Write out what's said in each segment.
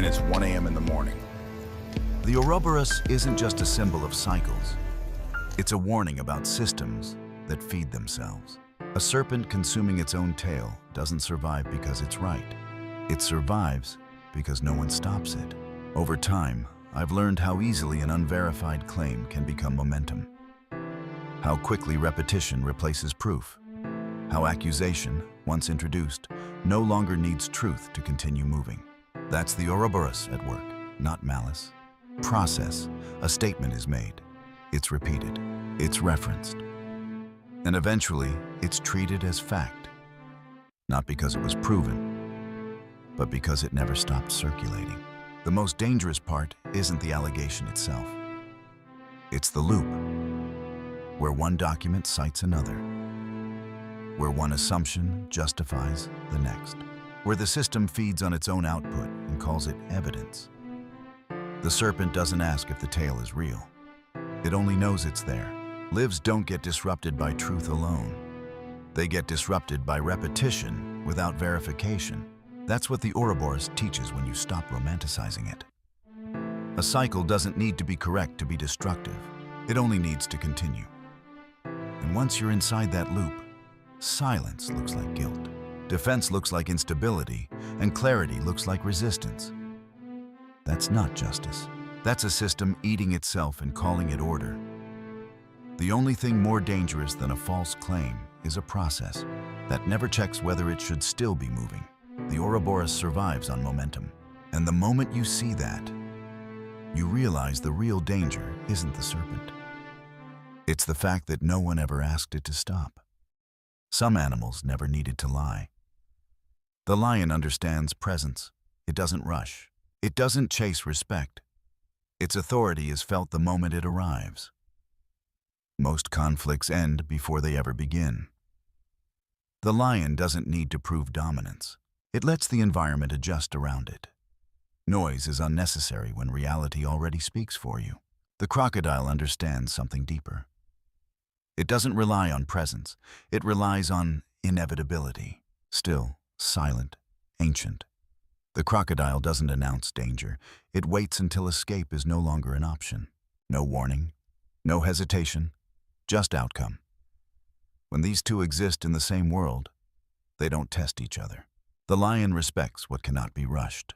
and it's 1 a.m. in the morning. The Ouroboros isn't just a symbol of cycles. It's a warning about systems that feed themselves. A serpent consuming its own tail doesn't survive because it's right. It survives because no one stops it. Over time, I've learned how easily an unverified claim can become momentum. How quickly repetition replaces proof. How accusation, once introduced, no longer needs truth to continue moving. That's the Ouroboros at work, not malice. Process. A statement is made. It's repeated. It's referenced. And eventually, it's treated as fact. Not because it was proven, but because it never stopped circulating. The most dangerous part isn't the allegation itself. It's the loop, where one document cites another, where one assumption justifies the next, where the system feeds on its own output and calls it evidence. The serpent doesn't ask if the tail is real. It only knows it's there. Lives don't get disrupted by truth alone. They get disrupted by repetition without verification. That's what the Ouroboros teaches when you stop romanticizing it. A cycle doesn't need to be correct to be destructive. It only needs to continue. And once you're inside that loop, silence looks like guilt. Defense looks like instability, and clarity looks like resistance. That's not justice. That's a system eating itself and calling it order. The only thing more dangerous than a false claim is a process that never checks whether it should still be moving. The Ouroboros survives on momentum. And the moment you see that, you realize the real danger isn't the serpent. It's the fact that no one ever asked it to stop. Some animals never needed to lie. The lion understands presence. It doesn't rush. It doesn't chase respect. Its authority is felt the moment it arrives. Most conflicts end before they ever begin. The lion doesn't need to prove dominance. It lets the environment adjust around it. Noise is unnecessary when reality already speaks for you. The crocodile understands something deeper. It doesn't rely on presence. It relies on inevitability. Still, silent, ancient. The crocodile doesn't announce danger. It waits until escape is no longer an option. No warning, no hesitation, just outcome. When these two exist in the same world, they don't test each other. The lion respects what cannot be rushed.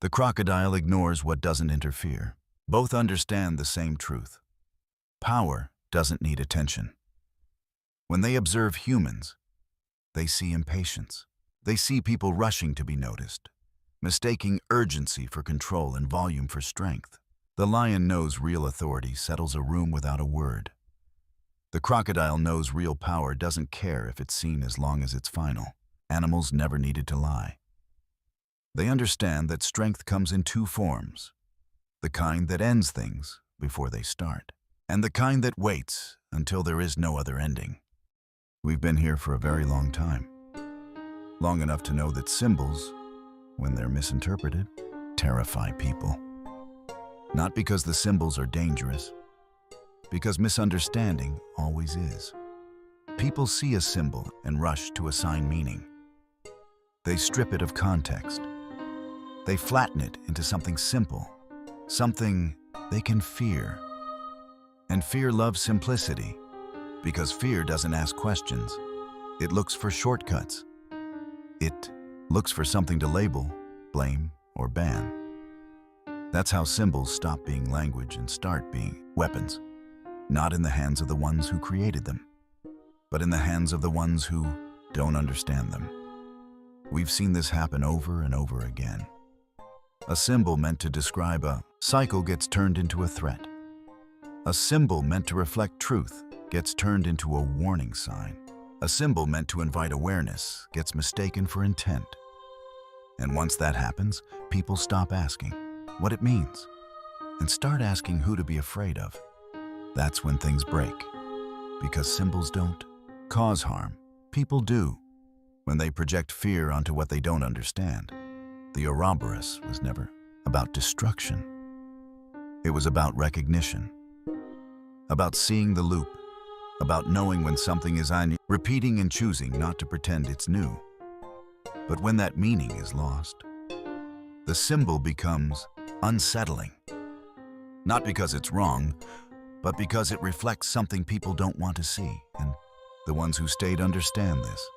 The crocodile ignores what doesn't interfere. Both understand the same truth. Power doesn't need attention. When they observe humans, they see impatience. They see people rushing to be noticed, mistaking urgency for control and volume for strength. The lion knows real authority settles a room without a word. The crocodile knows real power doesn't care if it's seen as long as it's final. Animals never needed to lie. They understand that strength comes in two forms: the kind that ends things before they start, and the kind that waits until there is no other ending. We've been here for a very long time. Long enough to know that symbols, when they're misinterpreted, terrify people. Not because the symbols are dangerous, because misunderstanding always is. People see a symbol and rush to assign meaning. They strip it of context. They flatten it into something simple, something they can fear. And fear loves simplicity, because fear doesn't ask questions. It looks for shortcuts. It looks for something to label, blame, or ban. That's how symbols stop being language and start being weapons, not in the hands of the ones who created them, but in the hands of the ones who don't understand them. We've seen this happen over and over again. A symbol meant to describe a cycle gets turned into a threat. A symbol meant to reflect truth gets turned into a warning sign. A symbol meant to invite awareness gets mistaken for intent. And once that happens, people stop asking what it means and start asking who to be afraid of. That's when things break, because symbols don't cause harm. People do, when they project fear onto what they don't understand. The Ouroboros was never about destruction. It was about recognition, about seeing the loop, about knowing when something is on, repeating and choosing not to pretend it's new. But when that meaning is lost, the symbol becomes unsettling. Not because it's wrong, but because it reflects something people don't want to see, and the ones who stayed understand this.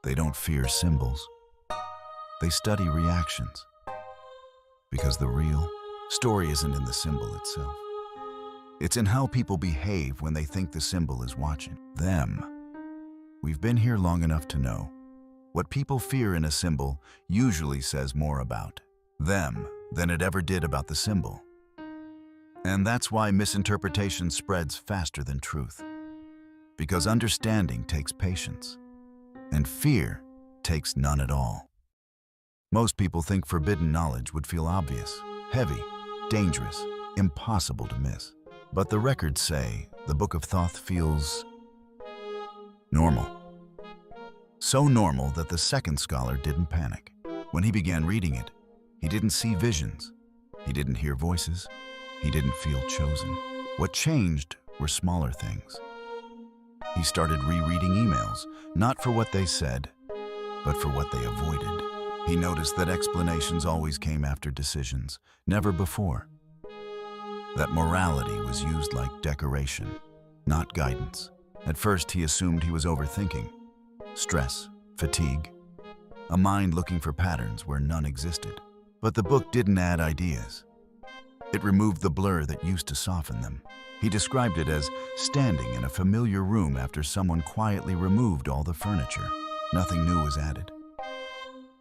They don't fear symbols. They study reactions. Because the real story isn't in the symbol itself. It's in how people behave when they think the symbol is watching them. We've been here long enough to know what people fear in a symbol usually says more about them than it ever did about the symbol. And that's why misinterpretation spreads faster than truth. Because understanding takes patience, and fear takes none at all. Most people think forbidden knowledge would feel obvious, heavy, dangerous, impossible to miss. But the records say the Book of Thoth feels normal. So normal that the second scholar didn't panic. When he began reading it, he didn't see visions. He didn't hear voices. He didn't feel chosen. What changed were smaller things. He started rereading emails, not for what they said, but for what they avoided. He noticed that explanations always came after decisions, never before. That morality was used like decoration, not guidance. At first, he assumed he was overthinking. Stress, fatigue, a mind looking for patterns where none existed. But the book didn't add ideas. It removed the blur that used to soften them. He described it as standing in a familiar room after someone quietly removed all the furniture. Nothing new was added.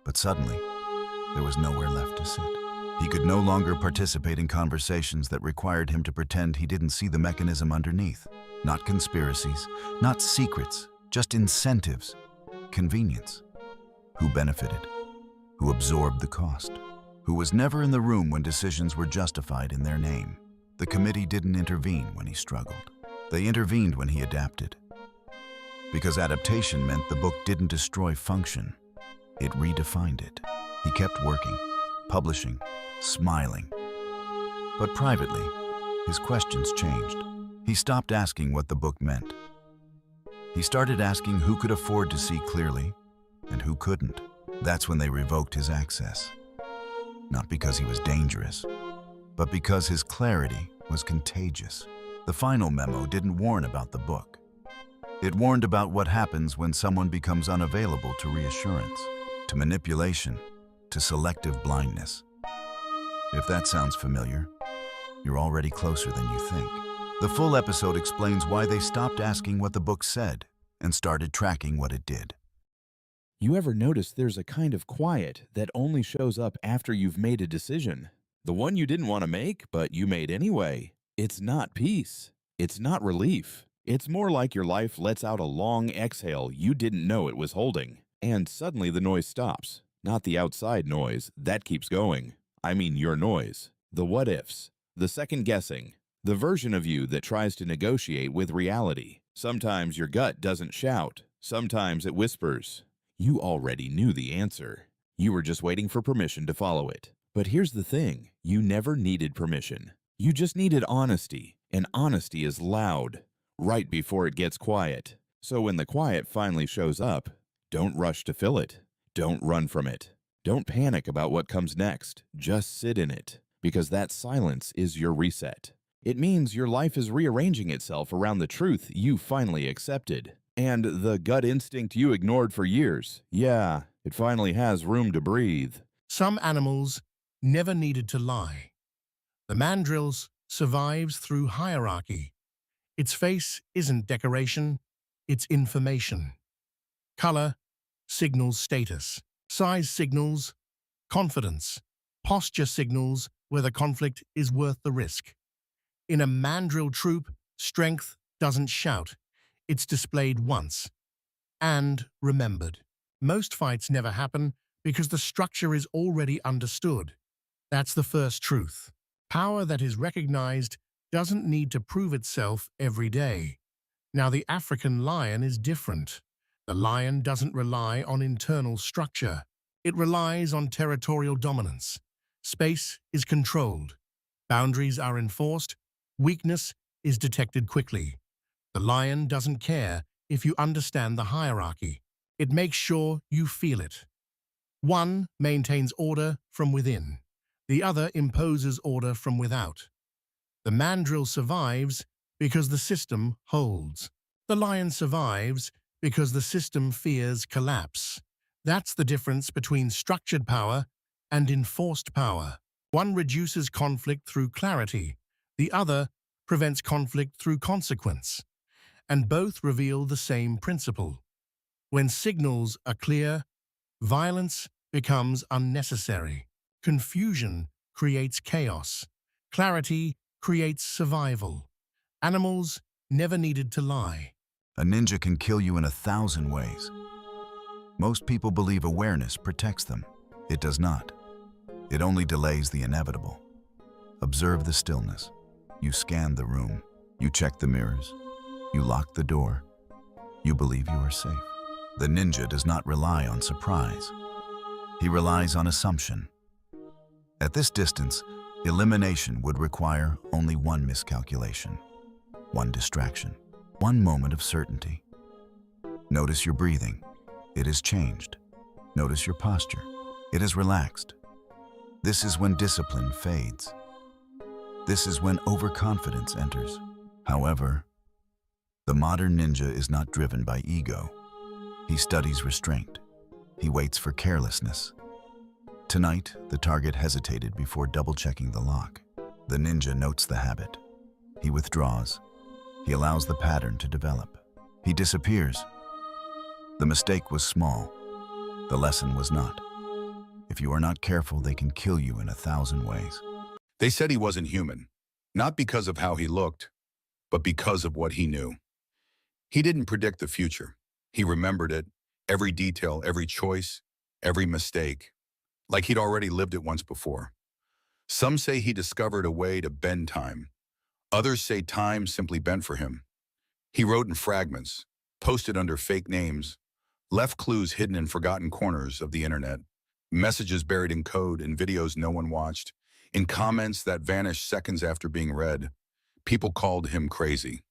But suddenly, there was nowhere left to sit. He could no longer participate in conversations that required him to pretend he didn't see the mechanism underneath. Not conspiracies, not secrets, just incentives, convenience. Who benefited? Who absorbed the cost? Who was never in the room when decisions were justified in their name? The committee didn't intervene when he struggled. They intervened when he adapted. Because adaptation meant the book didn't destroy function. It redefined it. He kept working, publishing, smiling. But privately, his questions changed. He stopped asking what the book meant. He started asking who could afford to see clearly and who couldn't. That's when they revoked his access. Not because he was dangerous, but because his clarity was contagious. The final memo didn't warn about the book. It warned about what happens when someone becomes unavailable to reassurance, to manipulation, to selective blindness. If that sounds familiar, you're already closer than you think. The full episode explains why they stopped asking what the book said and started tracking what it did. You ever notice there's a kind of quiet that only shows up after you've made a decision? The one you didn't want to make, but you made anyway. It's not peace. It's not relief. It's more like your life lets out a long exhale you didn't know it was holding. And suddenly the noise stops. Not the outside noise. That keeps going. I mean your noise. The what-ifs. The second-guessing. The version of you that tries to negotiate with reality. Sometimes your gut doesn't shout. Sometimes it whispers. You already knew the answer. You were just waiting for permission to follow it. But here's the thing. You never needed permission. You just needed honesty. And honesty is loud. Right before it gets quiet. So when the quiet finally shows up, don't rush to fill it. Don't run from it. Don't panic about what comes next. Just sit in it. Because that silence is your reset. It means your life is rearranging itself around the truth you finally accepted. And the gut instinct you ignored for years, yeah, it finally has room to breathe. Some animals never needed to lie. The mandrill survives through hierarchy. Its face isn't decoration, it's information. Color signals status. Size signals confidence. Posture signals whether conflict is worth the risk. In a mandrill troop, strength doesn't shout. It's displayed once and remembered. Most fights never happen because the structure is already understood. That's the first truth. Power that is recognized doesn't need to prove itself every day. Now, the African lion is different. The lion doesn't rely on internal structure. It relies on territorial dominance. Space is controlled. Boundaries are enforced. Weakness is detected quickly. The lion doesn't care if you understand the hierarchy. It makes sure you feel it. One maintains order from within. The other imposes order from without. The mandrill survives because the system holds. The lion survives because the system fears collapse. That's the difference between structured power and enforced power. One reduces conflict through clarity. The other prevents conflict through consequence. And both reveal the same principle. When signals are clear, violence becomes unnecessary. Confusion creates chaos. Clarity creates survival. Animals never needed to lie. A ninja can kill you in 1,000 ways. Most people believe awareness protects them. It does not. It only delays the inevitable. Observe the stillness. You scan the room. You check the mirrors. You lock the door. You believe you are safe. The ninja does not rely on surprise. He relies on assumption. At this distance, elimination would require only one miscalculation, one distraction, one moment of certainty. Notice your breathing. It has changed. Notice your posture. It is relaxed. This is when discipline fades. This is when overconfidence enters. However, the modern ninja is not driven by ego. He studies restraint. He waits for carelessness. Tonight, the target hesitated before double-checking the lock. The ninja notes the habit. He withdraws. He allows the pattern to develop. He disappears. The mistake was small. The lesson was not. If you are not careful, they can kill you in 1,000 ways. They said he wasn't human, not because of how he looked, but because of what he knew. He didn't predict the future. He remembered it, every detail, every choice, every mistake, like he'd already lived it once before. Some say he discovered a way to bend time. Others say time simply bent for him. He wrote in fragments, posted under fake names, left clues hidden in forgotten corners of the internet, messages buried in code and videos no one watched, in comments that vanished seconds after being read. People called him crazy.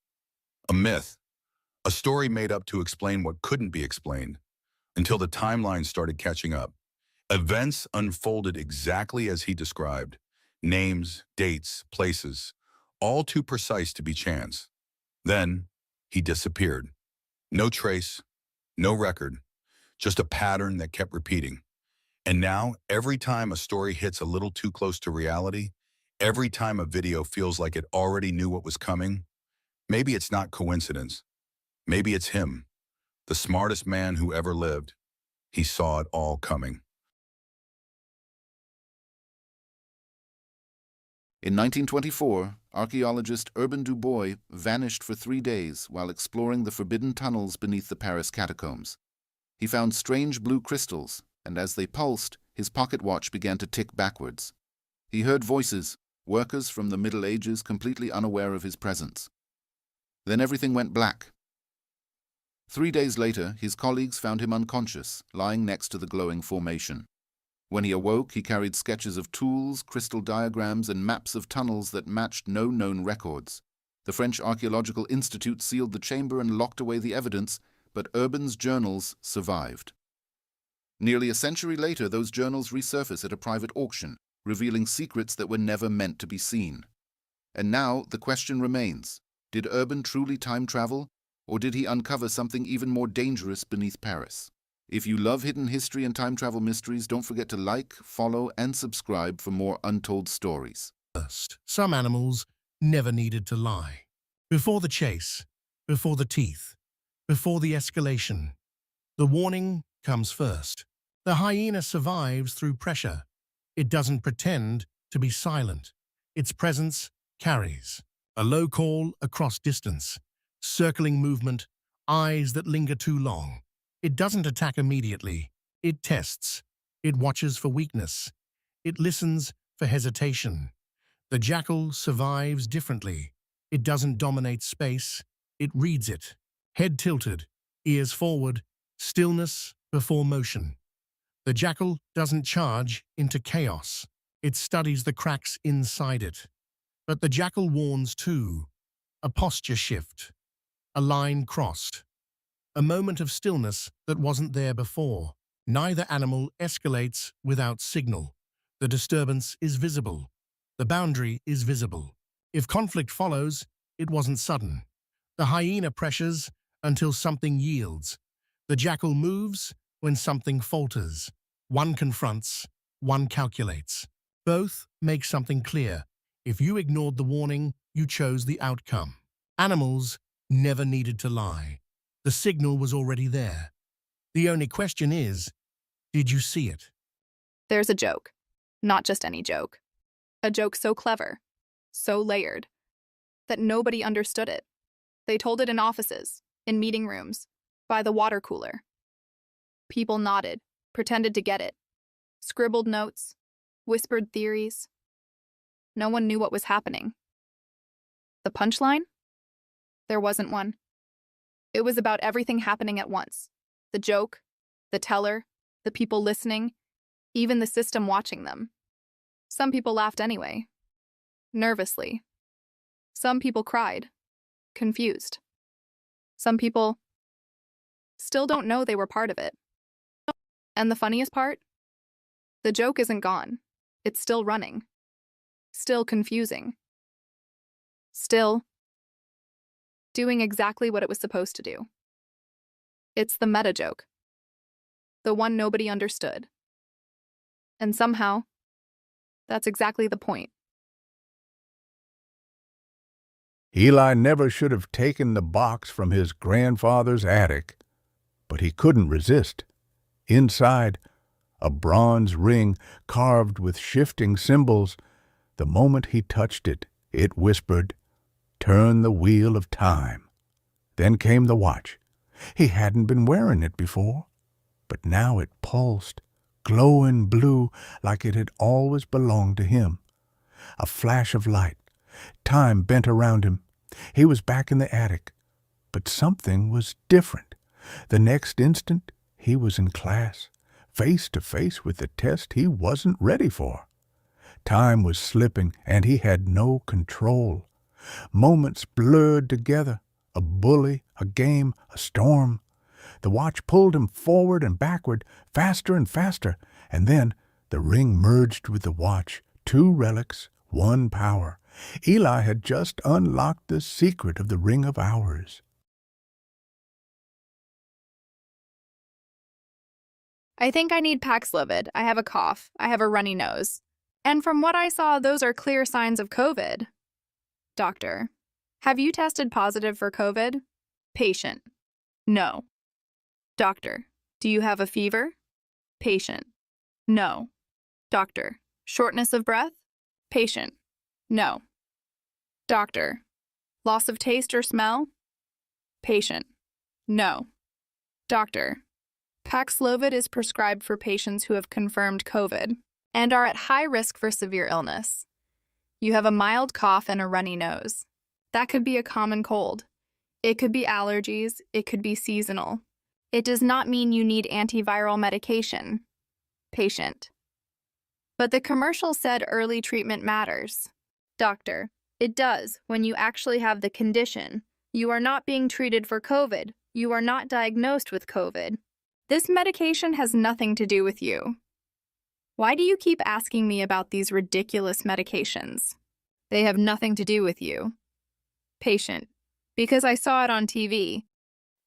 A myth, a story made up to explain what couldn't be explained, until the timeline started catching up. Events unfolded exactly as he described. Names, dates, places, all too precise to be chance. Then, he disappeared. No trace, no record, just a pattern that kept repeating. And now, every time a story hits a little too close to reality, every time a video feels like it already knew what was coming, maybe it's not coincidence. Maybe it's him, the smartest man who ever lived. He saw it all coming. In 1924, archaeologist Urbain Du Bois vanished for 3 days while exploring the forbidden tunnels beneath the Paris catacombs. He found strange blue crystals, and as they pulsed, his pocket watch began to tick backwards. He heard voices, workers from the Middle Ages completely unaware of his presence. Then everything went black. 3 days later, his colleagues found him unconscious, lying next to the glowing formation. When he awoke, he carried sketches of tools, crystal diagrams, and maps of tunnels that matched no known records. The French Archaeological Institute sealed the chamber and locked away the evidence, but Urbain's journals survived. Nearly a century later, those journals resurface at a private auction, revealing secrets that were never meant to be seen. And now the question remains, did Urbain truly time travel, or did he uncover something even more dangerous beneath Paris? If you love hidden history and time travel mysteries, don't forget to like, follow, and subscribe for more untold stories. First, some animals never needed to lie. Before the chase, before the teeth, before the escalation, the warning comes first. The hyena survives through pressure. It doesn't pretend to be silent. Its presence carries. A low call across distance, circling movement, eyes that linger too long. It doesn't attack immediately. It tests. It watches for weakness. It listens for hesitation. The jackal survives differently. It doesn't dominate space. It reads it. Head tilted, ears forward, stillness before motion. The jackal doesn't charge into chaos. It studies the cracks inside it. But the jackal warns too. A posture shift. A line crossed. A moment of stillness that wasn't there before. Neither animal escalates without signal. The disturbance is visible. The boundary is visible. If conflict follows, it wasn't sudden. The hyena pressures until something yields. The jackal moves when something falters. One confronts, one calculates. Both make something clear. If you ignored the warning, you chose the outcome. Animals never needed to lie. The signal was already there. The only question is, did you see it? There's a joke. Not just any joke. A joke so clever, so layered, that nobody understood it. They told it in offices, in meeting rooms, by the water cooler. People nodded, pretended to get it, scribbled notes, whispered theories. No one knew what was happening. The punchline? There wasn't one. It was about everything happening at once. The joke, the teller, the people listening, even the system watching them. Some people laughed anyway, nervously. Some people cried, confused. Some people still don't know they were part of it. And the funniest part? The joke isn't gone. It's still running. Still confusing. Still doing exactly what it was supposed to do. It's the meta joke. The one nobody understood. And somehow, that's exactly the point. Eli never should have taken the box from his grandfather's attic, but he couldn't resist. Inside, a bronze ring carved with shifting symbols. The moment he touched it, it whispered, "Turn the wheel of time." Then came the watch. He hadn't been wearing it before, but now it pulsed, glowing blue like it had always belonged to him. A flash of light. Time bent around him. He was back in the attic, but something was different. The next instant, he was in class, face to face with the test he wasn't ready for. Time was slipping, and he had no control. Moments blurred together, a bully, a game, a storm. The watch pulled him forward and backward, faster and faster, and then the ring merged with the watch, two relics, one power. Eli had just unlocked the secret of the Ring of Hours. I think I need Paxlovid. I have a cough. I have a runny nose. And from what I saw, those are clear signs of COVID. Doctor, have you tested positive for COVID? Patient, no. Doctor, do you have a fever? Patient, no. Doctor, shortness of breath? Patient, no. Doctor, loss of taste or smell? Patient, no. Doctor, Paxlovid is prescribed for patients who have confirmed COVID and are at high risk for severe illness. You have a mild cough and a runny nose. That could be a common cold. It could be allergies. It could be seasonal. It does not mean you need antiviral medication. Patient. But the commercial said early treatment matters. Doctor, it does when you actually have the condition. You are not being treated for COVID. You are not diagnosed with COVID. This medication has nothing to do with you. Why do you keep asking me about these ridiculous medications? They have nothing to do with you. Patient. Because I saw it on TV.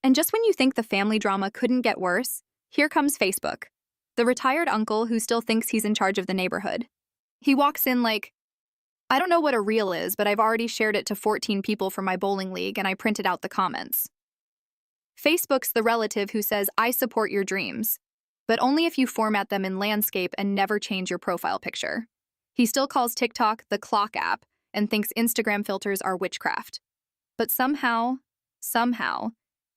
And just when you think the family drama couldn't get worse, here comes Facebook. The retired uncle who still thinks he's in charge of the neighborhood. He walks in like, I don't know what a reel is, but I've already shared it to 14 people from my bowling league and I printed out the comments. Facebook's the relative who says, I support your dreams, but only if you format them in landscape and never change your profile picture. He still calls TikTok the clock app and thinks Instagram filters are witchcraft. But somehow,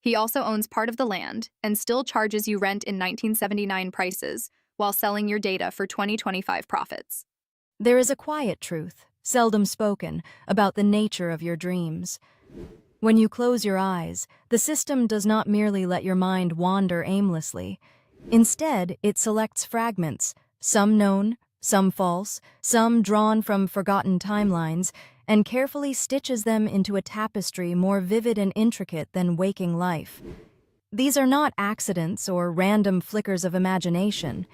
he also owns part of the land and still charges you rent in 1979 prices while selling your data for 2025 profits. There is a quiet truth, seldom spoken, about the nature of your dreams. When you close your eyes, the system does not merely let your mind wander aimlessly. Instead, it selects fragments, some known, some false, some drawn from forgotten timelines, and carefully stitches them into a tapestry more vivid and intricate than waking life. These are not accidents or random flickers of imagination.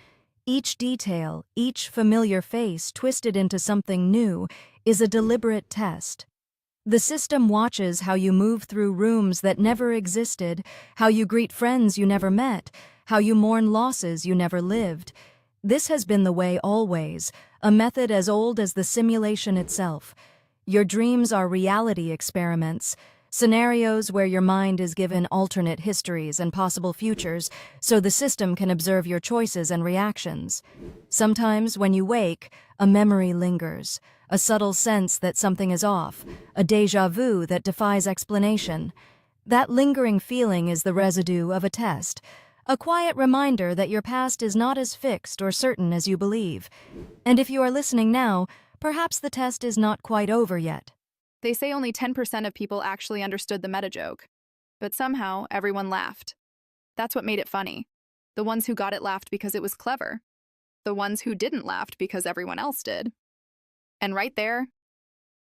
Each detail, each familiar face twisted into something new, is a deliberate test. The system watches how you move through rooms that never existed, how you greet friends you never met, how you mourn losses you never lived. This has been the way always, a method as old as the simulation itself. Your dreams are reality experiments, scenarios where your mind is given alternate histories and possible futures so the system can observe your choices and reactions. Sometimes when you wake, a memory lingers, a subtle sense that something is off, a déjà vu that defies explanation. That lingering feeling is the residue of a test, a quiet reminder that your past is not as fixed or certain as you believe. And if you are listening now, perhaps the test is not quite over yet. They say only 10% of people actually understood the meta joke, but somehow everyone laughed. That's what made it funny. The ones who got it laughed because it was clever. The ones who didn't laughed because everyone else did. And right there,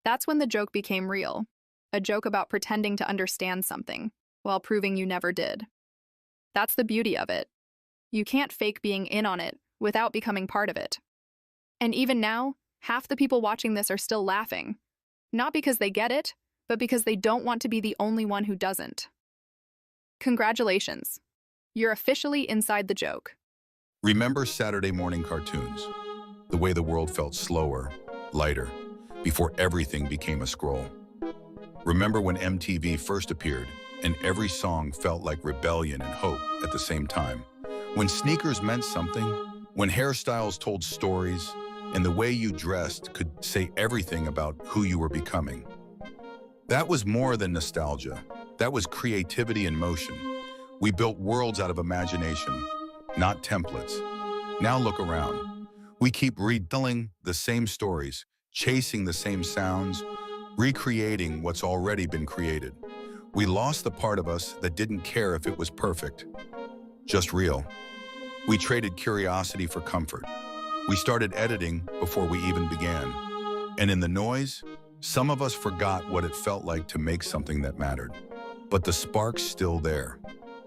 that's when the joke became real. A joke about pretending to understand something while proving you never did. That's the beauty of it. You can't fake being in on it without becoming part of it. And even now, half the people watching this are still laughing. Not because they get it, but because they don't want to be the only one who doesn't. Congratulations. You're officially inside the joke. Remember Saturday morning cartoons? The way the world felt slower, lighter, before everything became a scroll. Remember when MTV first appeared and every song felt like rebellion and hope at the same time? When sneakers meant something, when hairstyles told stories, and the way you dressed could say everything about who you were becoming. That was more than nostalgia. That was creativity in motion. We built worlds out of imagination, not templates. Now look around. We keep retelling the same stories, chasing the same sounds, recreating what's already been created. We lost the part of us that didn't care if it was perfect, just real. We traded curiosity for comfort. We started editing before we even began. And in the noise, some of us forgot what it felt like to make something that mattered. But the spark's still there,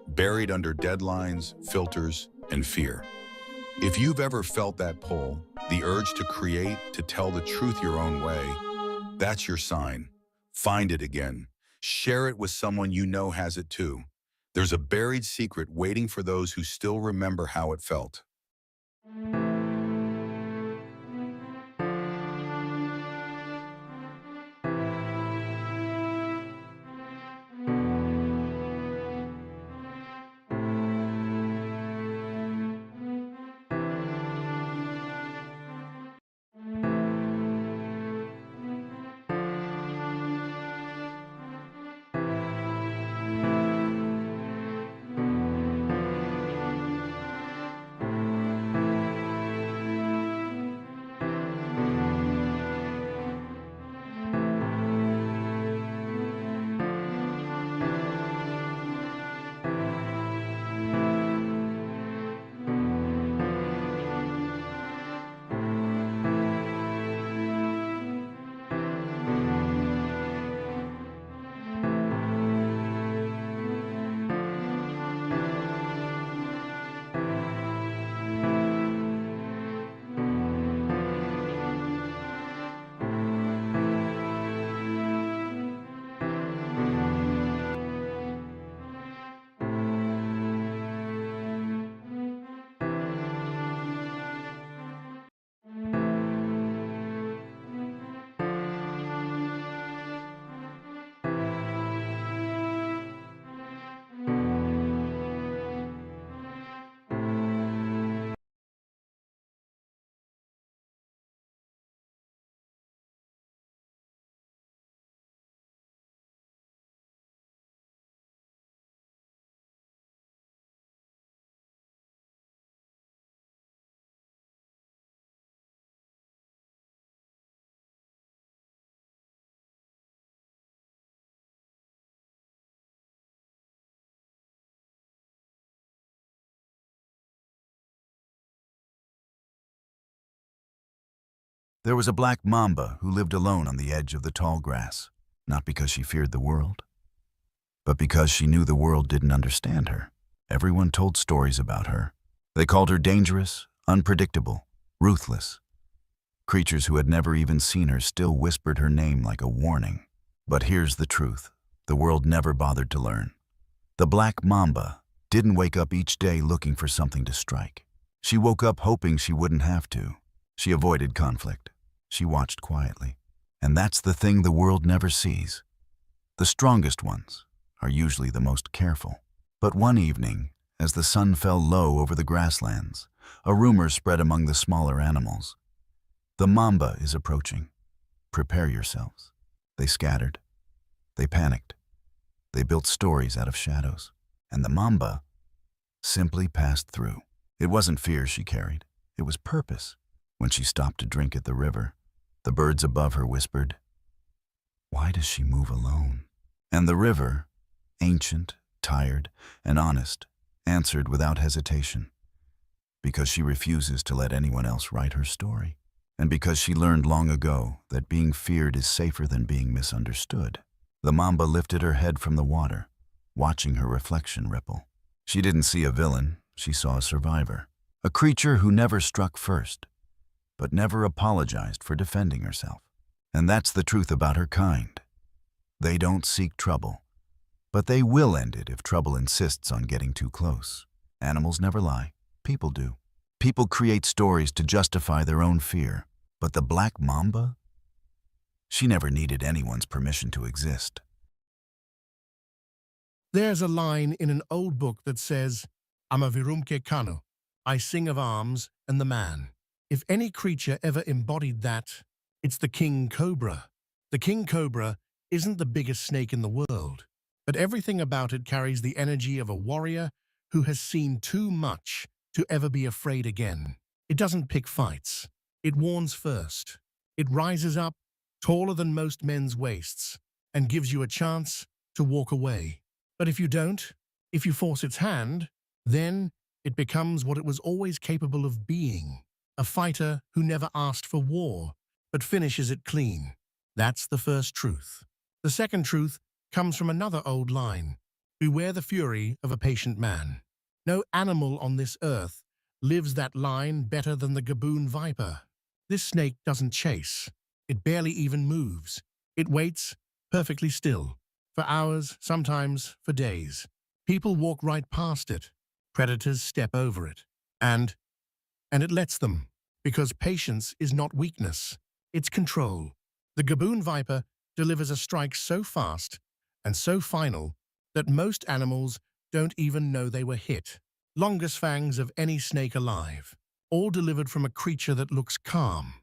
buried under deadlines, filters, and fear. If you've ever felt that pull, the urge to create, to tell the truth your own way, that's your sign. Find it again. Share it with someone you know has it too. There's a buried secret waiting for those who still remember how it felt. There was a black mamba who lived alone on the edge of the tall grass, not because she feared the world, but because she knew the world didn't understand her. Everyone told stories about her. They called her dangerous, unpredictable, ruthless. Creatures who had never even seen her still whispered her name like a warning. But here's the truth the world never bothered to learn. The black mamba didn't wake up each day looking for something to strike. She woke up hoping she wouldn't have to. She avoided conflict. She watched quietly. And that's the thing the world never sees. The strongest ones are usually the most careful. But one evening, as the sun fell low over the grasslands, a rumor spread among the smaller animals. The mamba is approaching. Prepare yourselves. They scattered. They panicked. They built stories out of shadows. And the mamba simply passed through. It wasn't fear she carried. It was purpose. When she stopped to drink at the river, the birds above her whispered, "Why does she move alone?" And the river, ancient, tired, and honest, answered without hesitation, "Because she refuses to let anyone else write her story. And because she learned long ago that being feared is safer than being misunderstood." The mamba lifted her head from the water, watching her reflection ripple. She didn't see a villain, she saw a survivor. A creature who never struck first, but never apologized for defending herself. And that's the truth about her kind. They don't seek trouble, but they will end it if trouble insists on getting too close. Animals never lie. People do. People create stories to justify their own fear. But the black mamba? She never needed anyone's permission to exist. There's a line in an old book that says, "Ama virumque kanu," I sing of arms and the man. If any creature ever embodied that, it's the king cobra. The king cobra isn't the biggest snake in the world, but everything about it carries the energy of a warrior who has seen too much to ever be afraid again. It doesn't pick fights. It warns first. It rises up, taller than most men's waists, and gives you a chance to walk away. But if you don't, if you force its hand, then it becomes what it was always capable of being, a fighter who never asked for war, but finishes it clean. That's the first truth. The second truth comes from another old line, "Beware the fury of a patient man." No animal on this earth lives that line better than the gaboon viper. This snake doesn't chase. It barely even moves. It waits perfectly still, for hours, sometimes for days. People walk right past it. Predators step over it. And it lets them, because patience is not weakness. It's control. The gaboon viper delivers a strike so fast and so final that most animals don't even know they were hit. Longest fangs of any snake alive, all delivered from a creature that looks calm,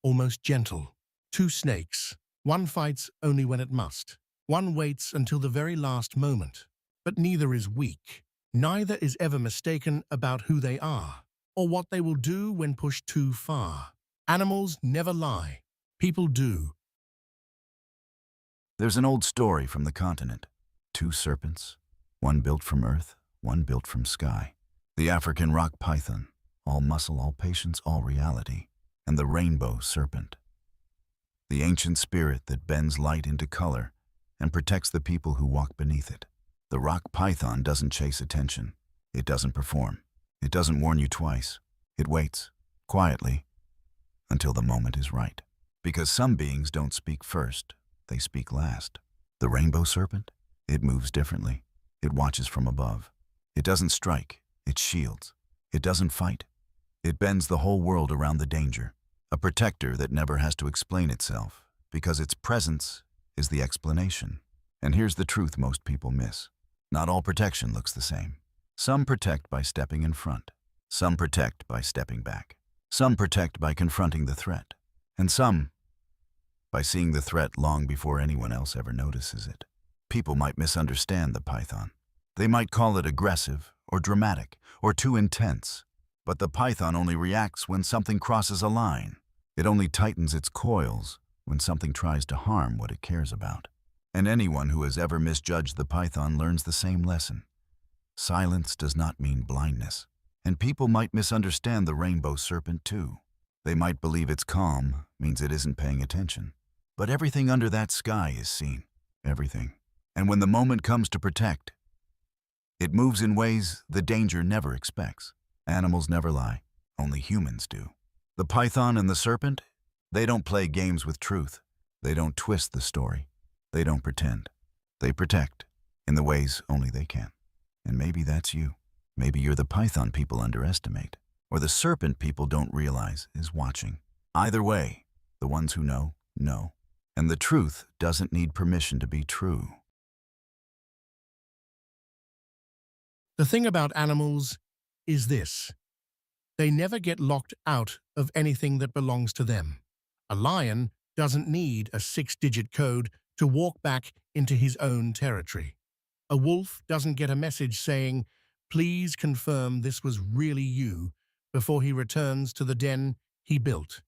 almost gentle. Two snakes. One fights only when it must. One waits until the very last moment. But neither is weak. Neither is ever mistaken about who they are, or what they will do when pushed too far. Animals never lie. People do. There's an old story from the continent. Two serpents, one built from earth, one built from sky. The African rock python, all muscle, all patience, all reality. And the rainbow serpent, the ancient spirit that bends light into color and protects the people who walk beneath it. The rock python doesn't chase attention. It doesn't perform. It doesn't warn you twice. It waits, quietly, until the moment is right. Because some beings don't speak first, they speak last. The rainbow serpent, it moves differently. It watches from above. It doesn't strike, it shields. It doesn't fight. It bends the whole world around the danger. A protector that never has to explain itself, because its presence is the explanation. And here's the truth most people miss. Not all protection looks the same. Some protect by stepping in front. Some protect by stepping back. Some protect by confronting the threat. And some by seeing the threat long before anyone else ever notices it. People might misunderstand the python. They might call it aggressive or dramatic or too intense. But the python only reacts when something crosses a line. It only tightens its coils when something tries to harm what it cares about. And anyone who has ever misjudged the python learns the same lesson. Silence does not mean blindness. And people might misunderstand the rainbow serpent too. They might believe its calm means it isn't paying attention. But everything under that sky is seen. Everything. And when the moment comes to protect, It moves in ways the danger never expects. Animals never lie. Only humans do. The python and the serpent, they don't play games with truth. They don't twist the story. They don't pretend. They protect in the ways only they can. And maybe that's you. Maybe you're the python people underestimate, or the serpent people don't realize is watching. Either way, the ones who know, know. And the truth doesn't need permission to be true. The thing about animals is this. They never get locked out of anything that belongs to them. A lion doesn't need a 6-digit code to walk back into his own territory. A wolf doesn't get a message saying, "Please confirm this was really you," before he returns to the den he built.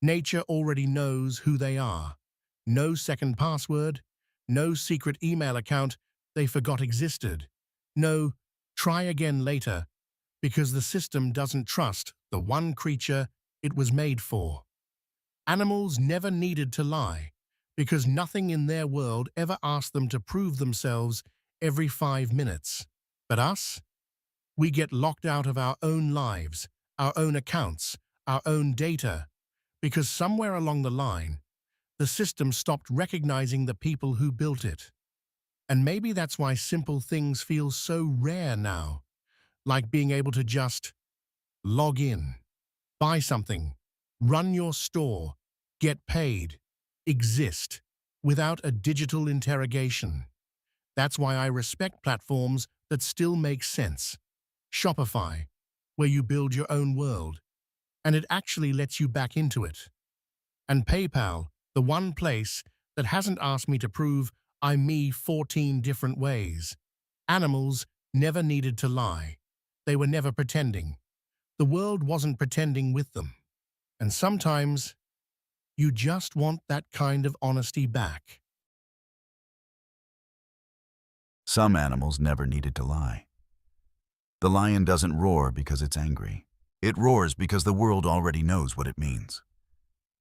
Nature already knows who they are. No second password, no secret email account they forgot existed. No, try again later, because the system doesn't trust the one creature it was made for. Animals never needed to lie, because nothing in their world ever asked them to prove themselves every 5 minutes. But us? We get locked out of our own lives, our own accounts, our own data, because somewhere along the line, the system stopped recognizing the people who built it. And maybe that's why simple things feel so rare now, like being able to just log in, buy something, run your store, get paid, exist, without a digital interrogation. That's why I respect platforms that still make sense. Shopify, where you build your own world, and it actually lets you back into it. And PayPal, the one place that hasn't asked me to prove I'm me 14 different ways. Animals never needed to lie. They were never pretending. The world wasn't pretending with them. And sometimes, you just want that kind of honesty back. Some animals never needed to lie. The lion doesn't roar because it's angry. It roars because the world already knows what it means.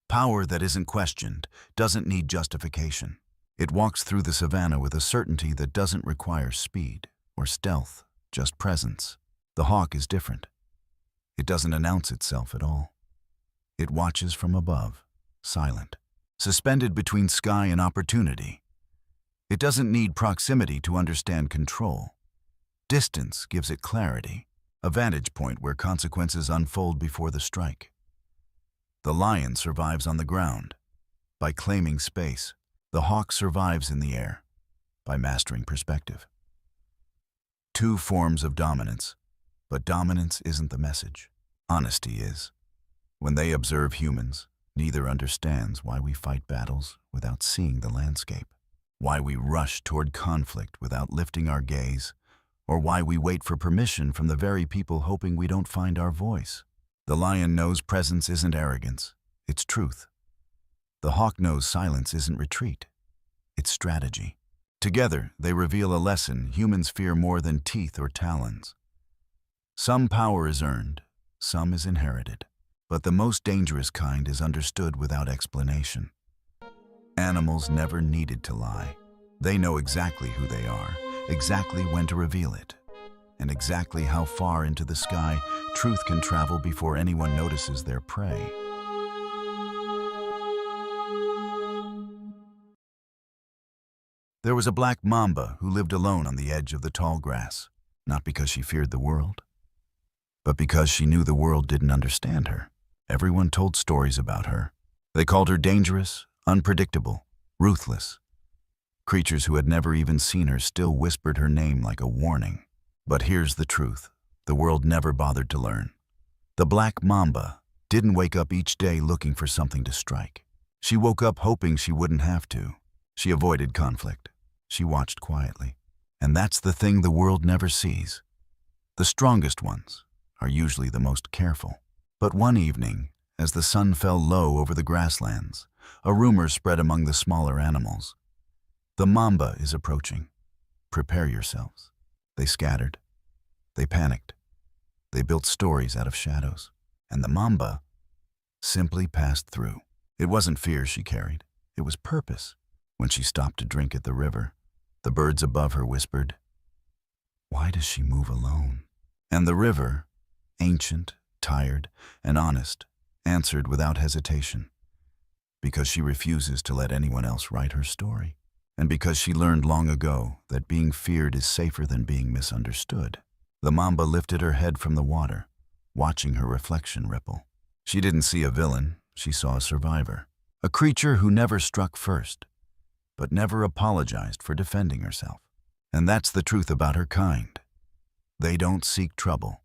Power that isn't questioned doesn't need justification. It walks through the savannah with a certainty that doesn't require speed or stealth, just presence. The hawk is different. It doesn't announce itself at all. It watches from above, silent, suspended between sky and opportunity. It doesn't need proximity to understand control. Distance gives it clarity, a vantage point where consequences unfold before the strike. The lion survives on the ground, by claiming space. The hawk survives in the air, by mastering perspective. Two forms of dominance, but dominance isn't the message. Honesty is. When they observe humans, neither understands why we fight battles without seeing the landscape, why we rush toward conflict without lifting our gaze, or why we wait for permission from the very people hoping we don't find our voice. The lion knows presence isn't arrogance, it's truth. The hawk knows silence isn't retreat, it's strategy. Together, they reveal a lesson humans fear more than teeth or talons. Some power is earned, some is inherited, but the most dangerous kind is understood without explanation. Animals never needed to lie. They know exactly who they are, exactly when to reveal it, and exactly how far into the sky truth can travel before anyone notices their prey. There was a black mamba who lived alone on the edge of the tall grass, not because she feared the world, but because she knew the world didn't understand her. Everyone told stories about her. They called her dangerous, unpredictable, ruthless. Creatures who had never even seen her still whispered her name like a warning. But here's the truth the world never bothered to learn. The black mamba didn't wake up each day looking for something to strike. She woke up hoping she wouldn't have to. She avoided conflict. She watched quietly. And that's the thing the world never sees. The strongest ones are usually the most careful. But one evening, as the sun fell low over the grasslands, a rumor spread among the smaller animals. The mamba is approaching. Prepare yourselves. They scattered. They panicked. They built stories out of shadows. And the mamba simply passed through. It wasn't fear she carried. It was purpose. When she stopped to drink at the river, the birds above her whispered, Why does she move alone? And the river, ancient, tired, and honest, answered without hesitation. Because she refuses to let anyone else write her story. And because she learned long ago that being feared is safer than being misunderstood. The mamba lifted her head from the water, watching her reflection ripple. She didn't see a villain, she saw a survivor. A creature who never struck first, but never apologized for defending herself. And that's the truth about her kind. They don't seek trouble,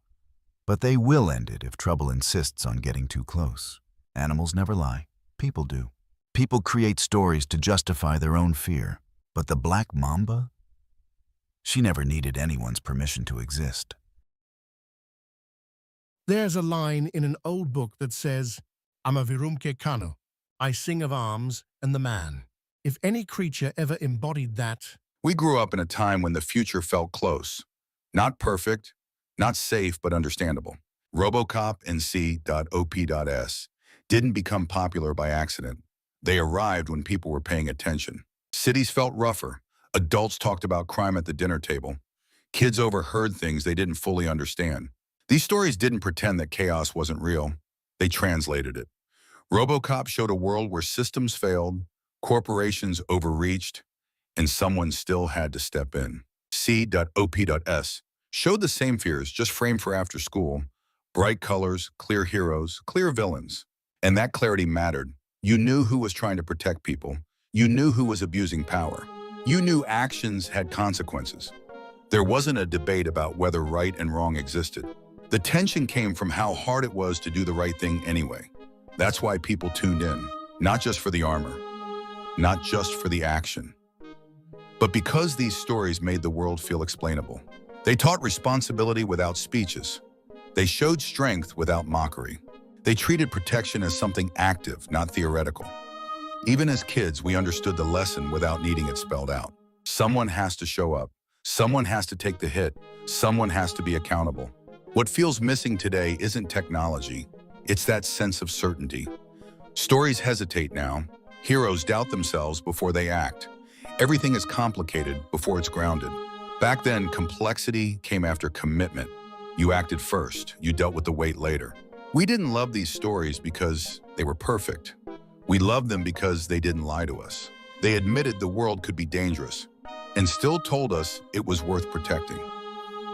but they will end it if trouble insists on getting too close. Animals never lie, people do. People create stories to justify their own fear, but the black mamba? She never needed anyone's permission to exist. There's a line in an old book that says, "Ama virumque kanu," I sing of arms and the man. If any creature ever embodied that, We grew up in a time when the future felt close. Not perfect, not safe, but understandable. RoboCop and C.O.P.S. didn't become popular by accident. They arrived when people were paying attention. Cities felt rougher. Adults talked about crime at the dinner table. Kids overheard things they didn't fully understand. These stories didn't pretend that chaos wasn't real. They translated it. RoboCop showed a world where systems failed, corporations overreached, and someone still had to step in. C.O.P.S. showed the same fears, just framed for after school. Bright colors, clear heroes, clear villains. And that clarity mattered. You knew who was trying to protect people. You knew who was abusing power. You knew actions had consequences. There wasn't a debate about whether right and wrong existed. The tension came from how hard it was to do the right thing anyway. That's why people tuned in, not just for the armor, not just for the action, but because these stories made the world feel explainable. They taught responsibility without speeches. They showed strength without mockery. They treated protection as something active, not theoretical. Even as kids, we understood the lesson without needing it spelled out. Someone has to show up. Someone has to take the hit. Someone has to be accountable. What feels missing today isn't technology. It's that sense of certainty. Stories hesitate now. Heroes doubt themselves before they act. Everything is complicated before it's grounded. Back then, complexity came after commitment. You acted first. You dealt with the weight later. We didn't love these stories because they were perfect. We loved them because they didn't lie to us. They admitted the world could be dangerous and still told us it was worth protecting.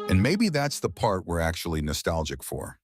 And maybe that's the part we're actually nostalgic for.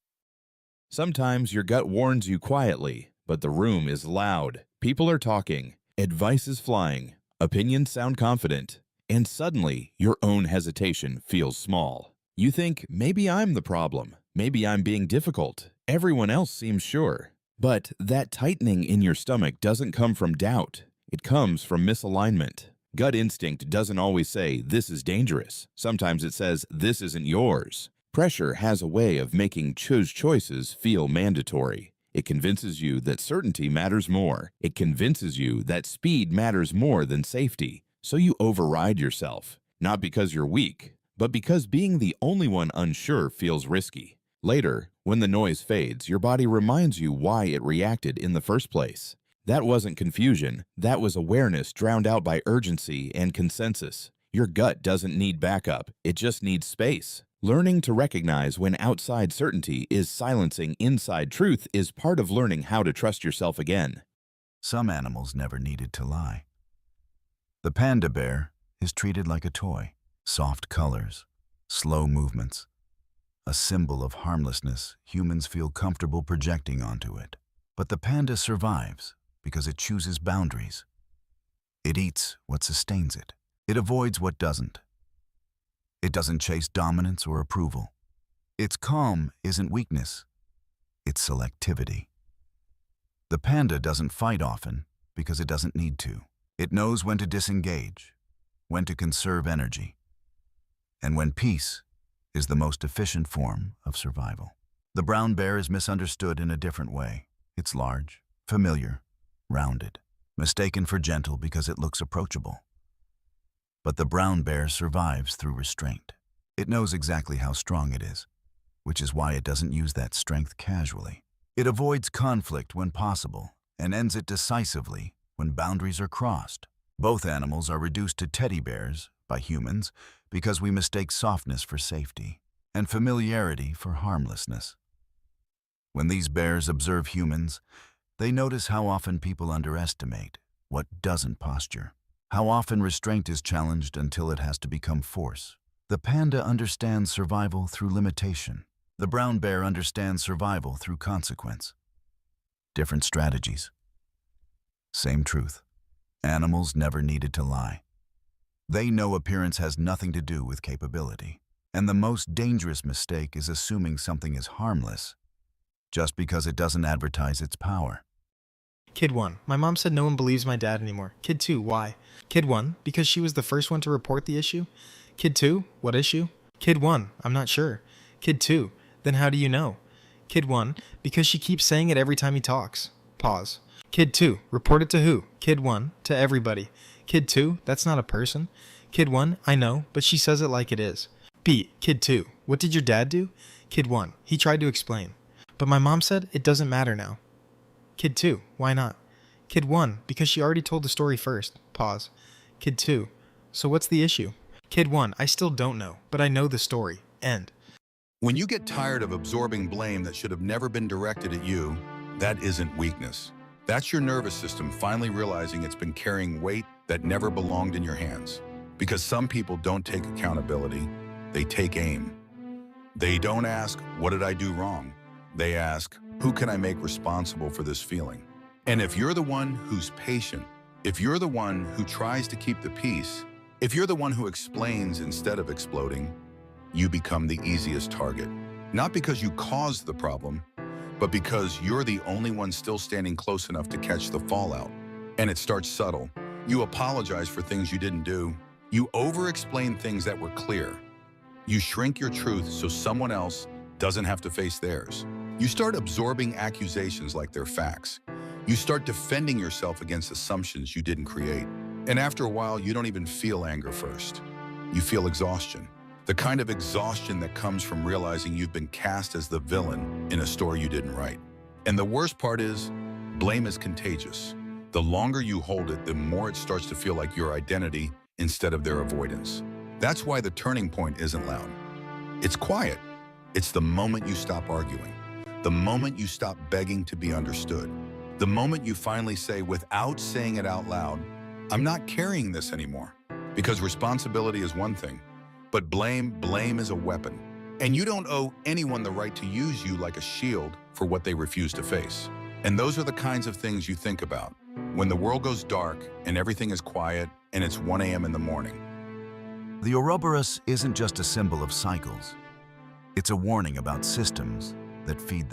Sometimes your gut warns you quietly, but the room is loud. People are talking, advice is flying, opinions sound confident, and suddenly your own hesitation feels small. You think, maybe I'm the problem. Maybe I'm being difficult. Everyone else seems sure. But that tightening in your stomach doesn't come from doubt. It comes from misalignment. Gut instinct doesn't always say, this is dangerous. Sometimes it says, this isn't yours. Pressure has a way of making choices feel mandatory. It convinces you that certainty matters more. It convinces you that speed matters more than safety. So you override yourself, not because you're weak, but because being the only one unsure feels risky. Later, when the noise fades, your body reminds you why it reacted in the first place. That wasn't confusion. That was awareness drowned out by urgency and consensus. Your gut doesn't need backup. It just needs space. Learning to recognize when outside certainty is silencing inside truth is part of learning how to trust yourself again. Some animals never needed to lie. The panda bear is treated like a toy. Soft colors, slow movements, a symbol of harmlessness humans feel comfortable projecting onto it. But the panda survives because it chooses boundaries. It eats what sustains it. It avoids what doesn't. It doesn't chase dominance or approval. Its calm isn't weakness, it's selectivity. The panda doesn't fight often because it doesn't need to. It knows when to disengage, when to conserve energy, and when peace is the most efficient form of survival. The brown bear is misunderstood in a different way. It's large, familiar, rounded, mistaken for gentle because it looks approachable. But the brown bear survives through restraint. It knows exactly how strong it is, which is why it doesn't use that strength casually. It avoids conflict when possible and ends it decisively when boundaries are crossed. Both animals are reduced to teddy bears by humans because we mistake softness for safety and familiarity for harmlessness. When these bears observe humans, they notice how often people underestimate what doesn't posture, how often restraint is challenged until it has to become force. The panda understands survival through limitation. The brown bear understands survival through consequence. Different strategies. Same truth. Animals never needed to lie. They know appearance has nothing to do with capability. And the most dangerous mistake is assuming something is harmless just because it doesn't advertise its power. Kid 1. My mom said no one believes my dad anymore. Kid 2. Why? Kid 1. Because she was the first one to report the issue. Kid 2. What issue? Kid 1. I'm not sure. Kid 2. Then how do you know? Kid 1. Because she keeps saying it every time he talks. Pause. Kid 2. Report it to who? Kid 1. To everybody. Kid 2. That's not a person. Kid 1. I know, but she says it like it is. B. Kid 2. What did your dad do? Kid 1. He tried to explain. But my mom said it doesn't matter now. Kid 2. Why not? Kid 1. Because she already told the story first. Pause. Kid 2. So what's the issue? Kid 1. I still don't know, but I know the story. End. When you get tired of absorbing blame that should have never been directed at you, that isn't weakness. That's your nervous system finally realizing it's been carrying weight that never belonged in your hands. Because some people don't take accountability, they take aim. They don't ask, what did I do wrong? They ask, who can I make responsible for this feeling? And if you're the one who's patient, if you're the one who tries to keep the peace, if you're the one who explains instead of exploding, you become the easiest target. Not because you caused the problem, but because you're the only one still standing close enough to catch the fallout. And it starts subtle. You apologize for things you didn't do. You over-explain things that were clear. You shrink your truth so someone else doesn't have to face theirs. You start absorbing accusations like they're facts. You start defending yourself against assumptions you didn't create. And after a while, you don't even feel anger first. You feel exhaustion. The kind of exhaustion that comes from realizing you've been cast as the villain in a story you didn't write. And the worst part is, blame is contagious. The longer you hold it, the more it starts to feel like your identity instead of their avoidance. That's why the turning point isn't loud. It's quiet. It's the moment you stop arguing. The moment you stop begging to be understood. The moment you finally say, without saying it out loud, I'm not carrying this anymore. Because responsibility is one thing, but blame is a weapon. And you don't owe anyone the right to use you like a shield for what they refuse to face. And those are the kinds of things you think about when the world goes dark and everything is quiet and it's 1 a.m. in the morning. The Ouroboros isn't just a symbol of cycles. It's a warning about systems that feed